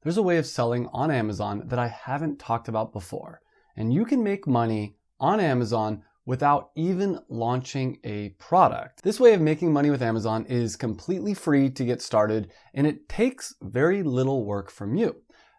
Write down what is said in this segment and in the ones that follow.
there's a way of selling on Amazon that I haven't talked about before. And you can make money on Amazon without even launching a product. This way of making money with Amazon is completely free to get started, and it takes very little work from you.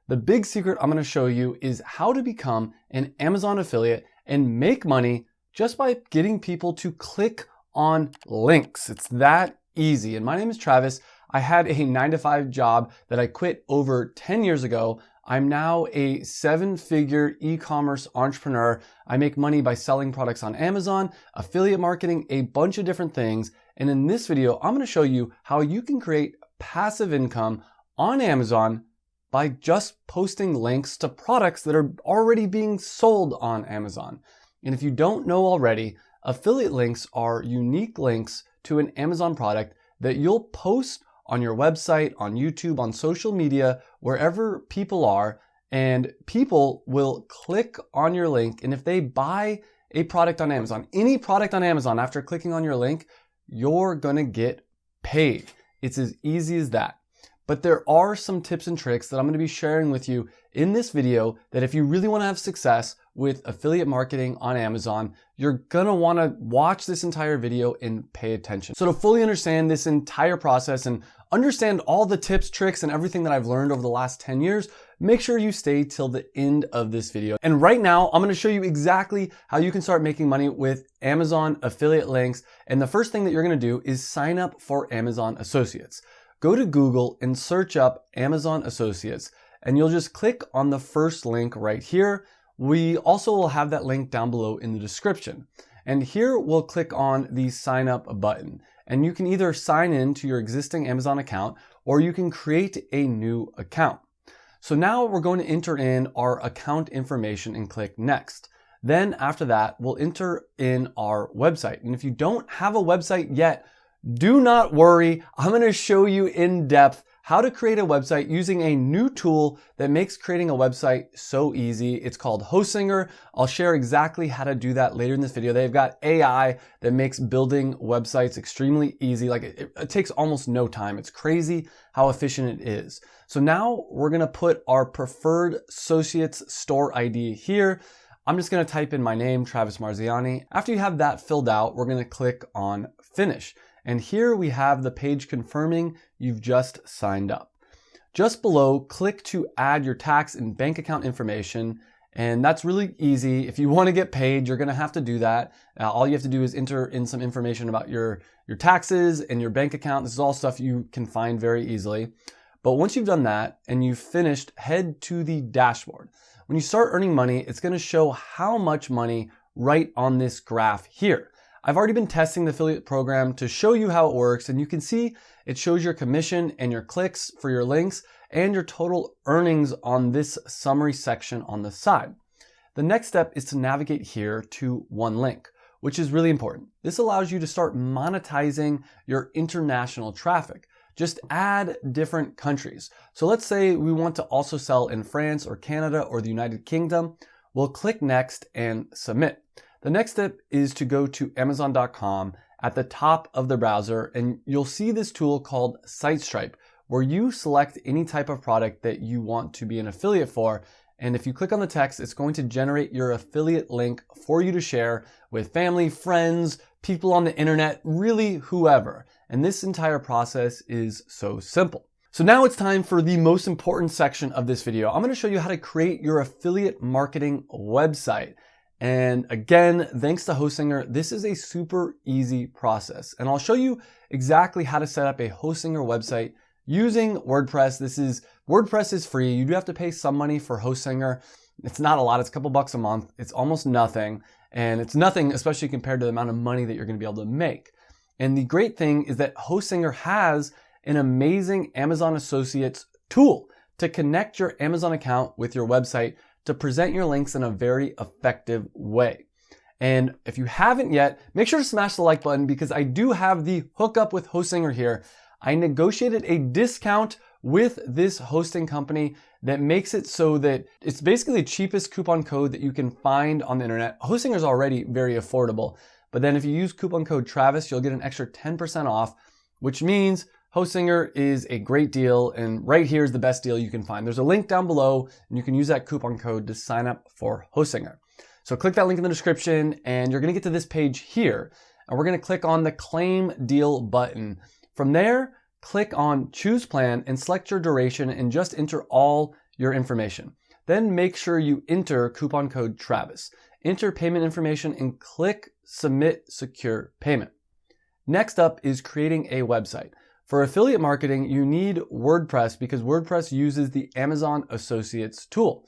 The big secret I'm gonna show you is how to become an Amazon affiliate and make money just by getting people to click on links. It's that easy. And my name is Travis. I had a 9-to-5 job that I quit over 10 years ago. I'm now a 7-figure e-commerce entrepreneur. I make money by selling products on Amazon, affiliate marketing, a bunch of different things. And in this video, I'm going to show you how you can create passive income on Amazon by just posting links to products that are already being sold on Amazon. And if you don't know already, affiliate links are unique links to an Amazon product that you'll post on your website, on YouTube, on social media, wherever people are, and people will click on your link. And if they buy a product on Amazon, any product on Amazon, after clicking on your link, you're gonna get paid. It's as easy as that. But there are some tips and tricks that I'm gonna be sharing with you in this video that if you really wanna have success with affiliate marketing on Amazon, you're gonna wanna watch this entire video and pay attention. So to fully understand this entire process and understand all the tips, tricks, and everything that I've learned over the last 10 years, make sure you stay till the end of this video. And right now, I'm gonna show you exactly how you can start making money with Amazon affiliate links. And the first thing that you're gonna do is sign up for Amazon Associates. Go to Google and search up Amazon Associates, and you'll just click on the first link right here. We also will have that link down below in the description. And here we'll click on the sign up button. And you can either sign in to your existing Amazon account or you can create a new account. So now we're going to enter in our account information and click next. Then after that, we'll enter in our website. And if you don't have a website yet, do not worry. I'm going to show you in depth how to create a website using a new tool that makes creating a website so easy. It's called Hostinger. I'll share exactly how to do that later in this video. They've got AI that makes building websites extremely easy. Like it takes almost no time. It's crazy how efficient it is. So now we're going to put our preferred associates store ID here. I'm just going to type in my name, Travis Marziani. After you have that filled out, we're going to click on finish. And here we have the page confirming you've just signed up. Just below, click to add your tax and bank account information. And that's really easy. If you want to get paid, you're going to have to do that. All you have to do is enter in some information about your taxes and your bank account. This is all stuff you can find very easily. But once you've done that and you've finished, head to the dashboard. When you start earning money, it's going to show how much money right on this graph here. I've already been testing the affiliate program to show you how it works, and you can see it shows your commission and your clicks for your links and your total earnings on this summary section on the side. The next step is to navigate here to one link, which is really important. This allows you to start monetizing your international traffic. Just add different countries. So let's say we want to also sell in France or Canada or the United Kingdom. We'll click next and submit. The next step is to go to Amazon.com at the top of the browser, and you'll see this tool called SiteStripe, where you select any type of product that you want to be an affiliate for. And if you click on the text, it's going to generate your affiliate link for you to share with family, friends, people on the internet, really whoever. And this entire process is so simple. So now it's time for the most important section of this video. I'm going to show you how to create your affiliate marketing website. And again, thanks to Hostinger, this is a super easy process. And I'll show you exactly how to set up a Hostinger website using WordPress. WordPress is free. You do have to pay some money for Hostinger. It's not a lot. It's a couple bucks a month. It's almost nothing. And it's nothing, especially compared to the amount of money that you're going to be able to make. And the great thing is that Hostinger has an amazing Amazon Associates tool to connect your Amazon account with your website to present your links in a very effective way. And if you haven't yet, make sure to smash the like button because I do have the hookup with Hostinger here. I negotiated a discount with this hosting company that makes it so that it's basically the cheapest coupon code that you can find on the internet. Hostinger is already very affordable, but then if you use coupon code Travis, you'll get an extra 10% off, which means Hostinger is a great deal, and right here is the best deal you can find. There's a link down below, and you can use that coupon code to sign up for Hostinger. So click that link in the description, and you're gonna get to this page here, and we're gonna click on the Claim Deal button. From there, click on Choose Plan and select your duration and just enter all your information. Then make sure you enter coupon code Travis. Enter payment information and click Submit Secure Payment. Next up is creating a website. For affiliate marketing, you need WordPress because WordPress uses the Amazon Associates tool.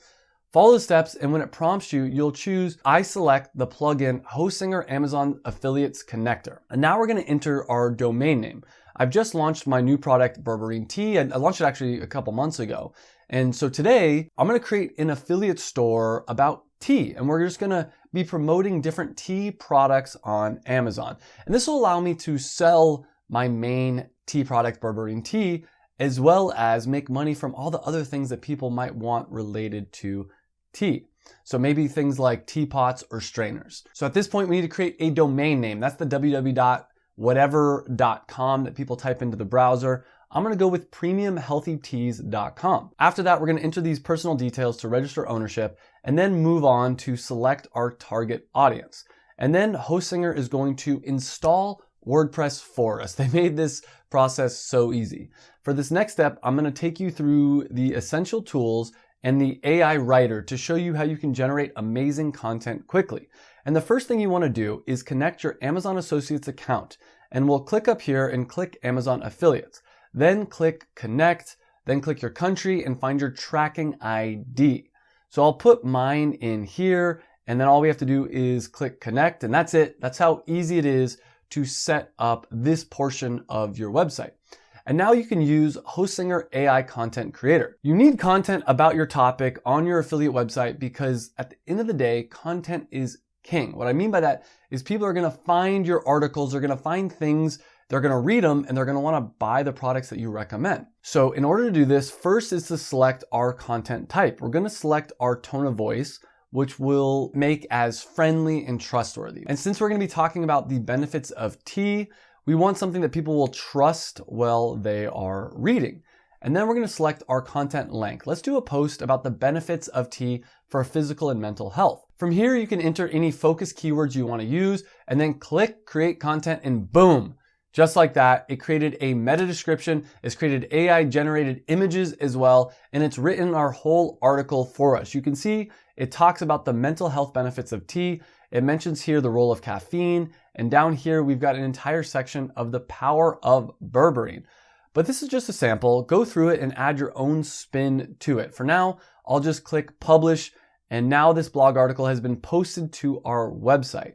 Follow the steps, and when it prompts you, you'll choose I select the plugin Hostinger Amazon Affiliates Connector. And now we're going to enter our domain name. I've just launched my new product, Berberine Tea, and I launched it actually a couple months ago. And so today, I'm going to create an affiliate store about tea, and we're just going to be promoting different tea products on Amazon. And this will allow me to sell my main tea product, Berberine Tea, as well as make money from all the other things that people might want related to tea. So maybe things like teapots or strainers. So at this point, we need to create a domain name. That's the www.whatever.com that people type into the browser. I'm gonna go with premiumhealthyteas.com. After that, we're gonna enter these personal details to register ownership and then move on to select our target audience. And then Hostinger is going to install WordPress for us. They made this process so easy. For this next step, I'm going to take you through the essential tools and the AI writer to show you how you can generate amazing content quickly. And the first thing you want to do is connect your Amazon Associates account. And we'll click up here and click Amazon Affiliates. Then click Connect, then click your country and find your tracking ID. So I'll put mine in here, and then all we have to do is click Connect, and that's it. That's how easy it is to set up this portion of your website. And now you can use Hostinger AI Content Creator. You need content about your topic on your affiliate website because at the end of the day, content is king. What I mean by that is people are gonna find your articles, they're gonna find things, they're gonna read them, and they're gonna wanna buy the products that you recommend. So in order to do this, first is to select our content type. We're gonna select our tone of voice, which will make as friendly and trustworthy. And since we're gonna be talking about the benefits of tea, we want something that people will trust while they are reading. And then we're gonna select our content length. Let's do a post about the benefits of tea for physical and mental health. From here, you can enter any focus keywords you wanna use and then click create content and boom. Just like that, it created a meta description, it's created AI generated images as well, and it's written our whole article for us. You can see it talks about the mental health benefits of tea. It mentions here the role of caffeine, and down here we've got an entire section of the power of berberine. But this is just a sample. Go through it and add your own spin to it. For now, I'll just click publish, and now this blog article has been posted to our website.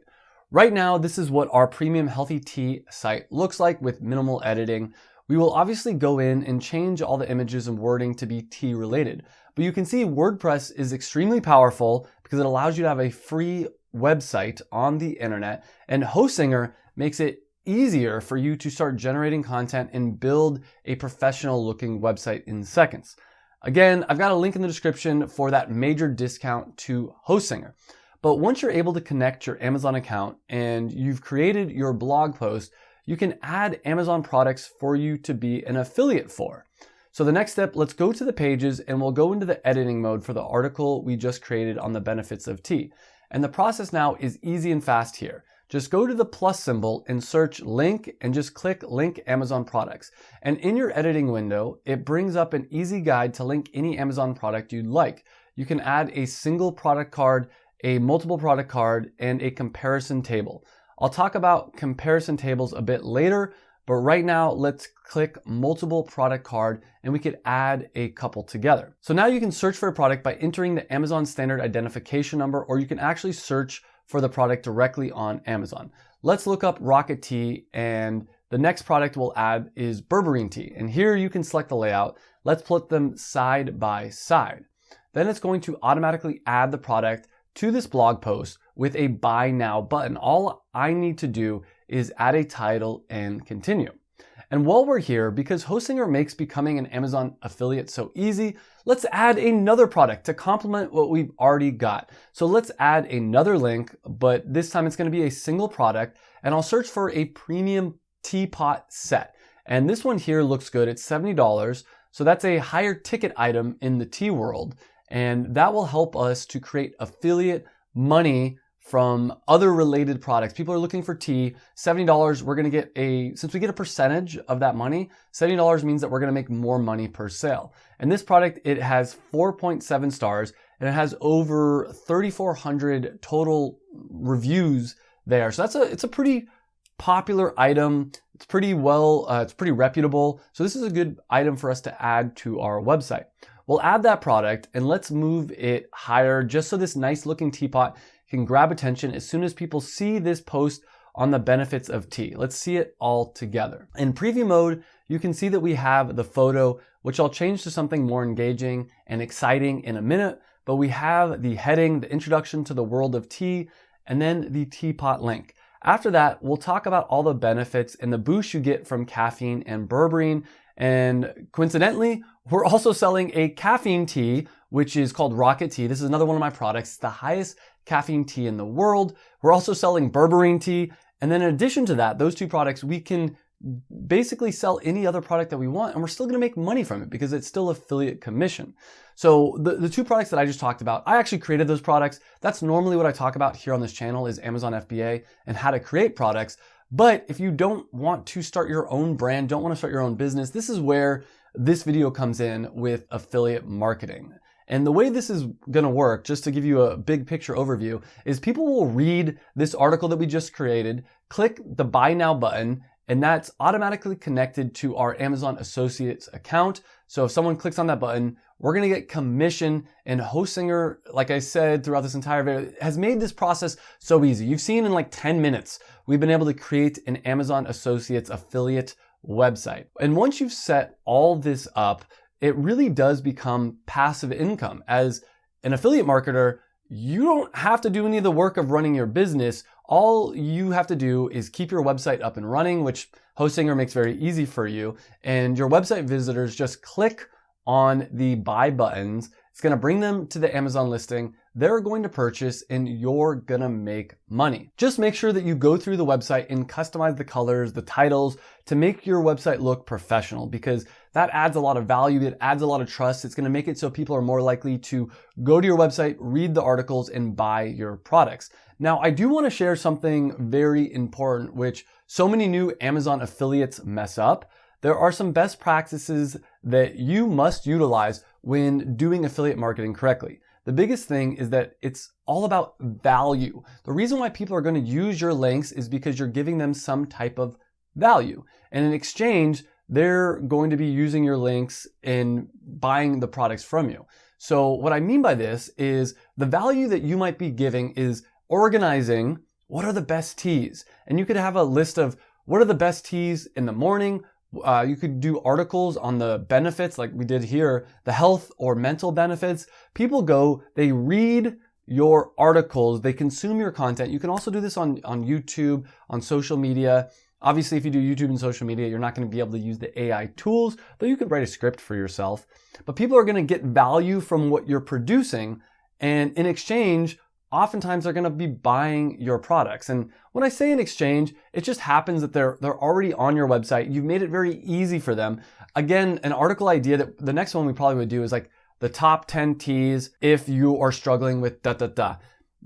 Right now, this is what our premium healthy tea site looks like with minimal editing. We will obviously go in and change all the images and wording to be tea related. But you can see WordPress is extremely powerful because it allows you to have a free website on the internet, and Hostinger makes it easier for you to start generating content and build a professional looking website in seconds. Again, I've got a link in the description for that major discount to Hostinger. But once you're able to connect your Amazon account and you've created your blog post, you can add Amazon products for you to be an affiliate for. So the next step, let's go to the pages and we'll go into the editing mode for the article we just created on the benefits of tea. And the process now is easy and fast here. Just go to the plus symbol and search link and just click link Amazon products. And in your editing window, it brings up an easy guide to link any Amazon product you'd like. You can add a single product card, a multiple product card, and a comparison table. I'll talk about comparison tables a bit later, but right now let's click multiple product card and we could add a couple together. So now you can search for a product by entering the Amazon standard identification number, or you can actually search for the product directly on Amazon. Let's look up Rocket Tea, and the next product we'll add is Berberine Tea. And here you can select the layout. Let's put them side by side. Then it's going to automatically add the product to this blog post with a buy now button. All I need to do is add a title and continue. And while we're here, because Hostinger makes becoming an Amazon affiliate so easy, let's add another product to complement what we've already got. So let's add another link, but this time it's going to be a single product, and I'll search for a premium teapot set. And this one here looks good. It's $70. So that's a higher ticket item in the tea world. And that will help us to create affiliate money from other related products. People are looking for tea. $70, we're gonna get since we get a percentage of that money, $70 means that we're gonna make more money per sale. And this product, it has 4.7 stars and it has over 3,400 total reviews there. So it's a pretty popular item. It's pretty it's pretty reputable. So this is a good item for us to add to our website. We'll add that product and let's move it higher just so this nice looking teapot can grab attention as soon as people see this post on the benefits of tea. Let's see it all together. In preview mode, you can see that we have the photo, which I'll change to something more engaging and exciting in a minute, but we have the heading, the introduction to the world of tea, and then the teapot link. After that, we'll talk about all the benefits and the boost you get from caffeine and berberine. And coincidentally, we're also selling a caffeine tea, which is called Rocket Tea. This is another one of my products. It's the highest caffeine tea in the world. We're also selling berberine tea. And then in addition to that, those two products, we can basically sell any other product that we want and we're still gonna make money from it because it's still affiliate commission. So the two products that I just talked about, I actually created those products. That's normally what I talk about here on this channel is Amazon FBA and how to create products. But if you don't want to start your own brand, don't want to start your own business, this is where this video comes in with affiliate marketing. And the way this is gonna work, just to give you a big picture overview, is people will read this article that we just created, click the Buy Now button, and that's automatically connected to our Amazon Associates account. So if someone clicks on that button, we're gonna get commission, and Hostinger, like I said throughout this entire video, has made this process so easy. You've seen in like 10 minutes, we've been able to create an Amazon Associates affiliate website. And once you've set all this up, it really does become passive income. As an affiliate marketer, you don't have to do any of the work of running your business. All you have to do is keep your website up and running, which Hostinger makes very easy for you. And your website visitors just click on the buy buttons. It's gonna bring them to the Amazon listing. They're going to purchase and you're gonna make money. Just make sure that you go through the website and customize the colors, the titles to make your website look professional because that adds a lot of value. It adds a lot of trust. It's gonna make it so people are more likely to go to your website, read the articles, and buy your products. Now, I do wanna share something very important, which so many new Amazon affiliates mess up. There are some best practices that you must utilize when doing affiliate marketing correctly. The biggest thing is that it's all about value. The reason why people are going to use your links is because you're giving them some type of value. And in exchange, they're going to be using your links and buying the products from you. So what I mean by this is the value that you might be giving is organizing what are the best teas. And you could have a list of what are the best teas in the morning. You could do articles on the benefits like we did here, the health or mental benefits. People go, they read your articles, they consume your content. You can also do this on YouTube, on social media. Obviously, if you do YouTube and social media, you're not going to be able to use the AI tools, though you could write a script for yourself. But people are going to get value from what you're producing. And in exchange, oftentimes they're going to be buying your products. And when I say in exchange, it just happens that they're already on your website. You've made it very easy for them. Again, an article idea that the next one we probably would do is like the top 10 teas if you are struggling with The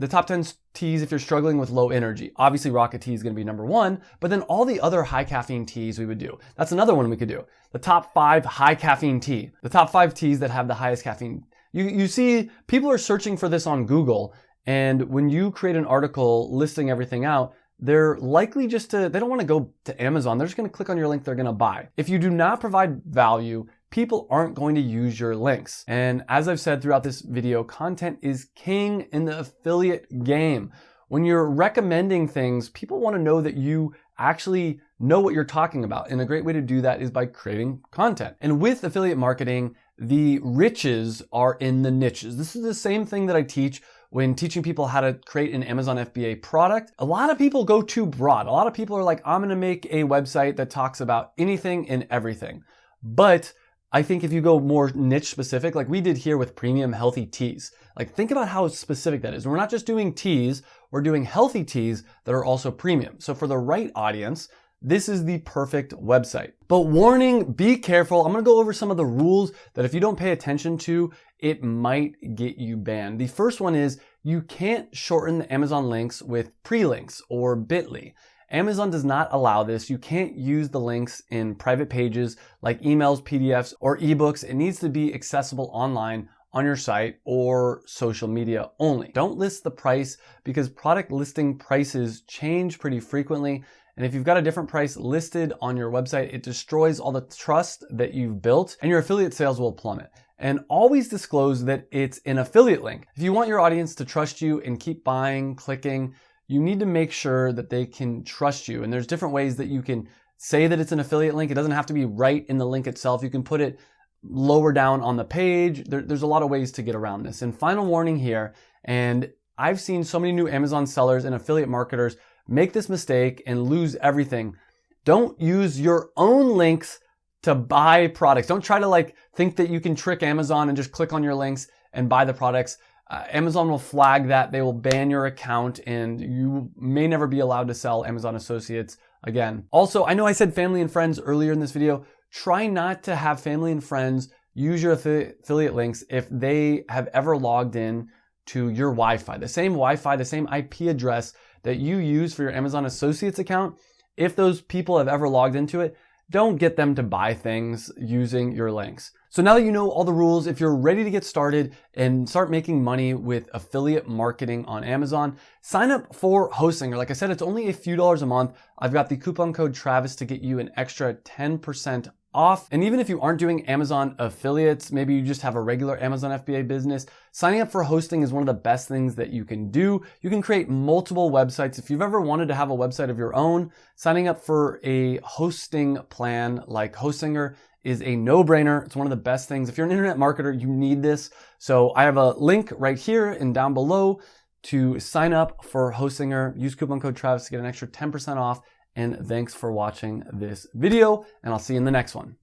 top 10 teas if you're struggling with low energy. Obviously, Rocket Tea is going to be number one, but then all the other high caffeine teas we would do. That's another one we could do. The top 5 high caffeine tea. The top 5 teas that have the highest caffeine. You see, people are searching for this on Google. And when you create an article listing everything out, they're likely they don't want to go to Amazon. They're just going to click on your link. They're going to buy. If you do not provide value, people aren't going to use your links. And as I've said throughout this video, content is king in the affiliate game. When you're recommending things, people want to know that you actually know what you're talking about. And a great way to do that is by creating content. And with affiliate marketing, the riches are in the niches. This is the same thing that I teach when teaching people how to create an Amazon FBA product. A lot of people go too broad. A lot of people are like, I'm gonna make a website that talks about anything and everything. But I think if you go more niche specific, like we did here with premium healthy teas, like think about how specific that is. We're not just doing teas, we're doing healthy teas that are also premium. So for the right audience, this is the perfect website. But warning, be careful. I'm gonna go over some of the rules that if you don't pay attention to, it might get you banned. The first one is you can't shorten the Amazon links with pre-links or bit.ly. Amazon does not allow this. You can't use the links in private pages like emails, PDFs, or ebooks. It needs to be accessible online on your site or social media only. Don't list the price because product listing prices change pretty frequently. And if you've got a different price listed on your website, it destroys all the trust that you've built and your affiliate sales will plummet. And always disclose that it's an affiliate link. If you want your audience to trust you and keep buying, clicking, you need to make sure that they can trust you. And there's different ways that you can say that it's an affiliate link. It doesn't have to be right in the link itself. You can put it lower down on the page. There's a lot of ways to get around this. And final warning here, and I've seen so many new Amazon sellers and affiliate marketers make this mistake and lose everything. Don't use your own links to buy products. Don't try to think that you can trick Amazon and just click on your links and buy the products. Amazon will flag that. They will ban your account and you may never be allowed to sell Amazon Associates again. Also, I know I said family and friends earlier in this video. Try not to have family and friends use your affiliate links if they have ever logged in to your Wi-Fi. The same Wi-Fi, the same IP address that you use for your Amazon Associates account. If those people have ever logged into it, don't get them to buy things using your links. So now that you know all the rules, if you're ready to get started and start making money with affiliate marketing on Amazon, sign up for Hostinger. Like I said, it's only a few dollars a month. I've got the coupon code Travis to get you an extra 10% off. And even if you aren't doing Amazon affiliates, maybe you just have a regular Amazon FBA business, signing up for hosting is one of the best things that you can do. You can create multiple websites. If you've ever wanted to have a website of your own, signing up for a hosting plan like Hostinger is a no-brainer. It's one of the best things. If you're an internet marketer, you need this. So I have a link right here and down below to sign up for Hostinger. Use coupon code Travis to get an extra 10% off. And thanks for watching this video, and I'll see you in the next one.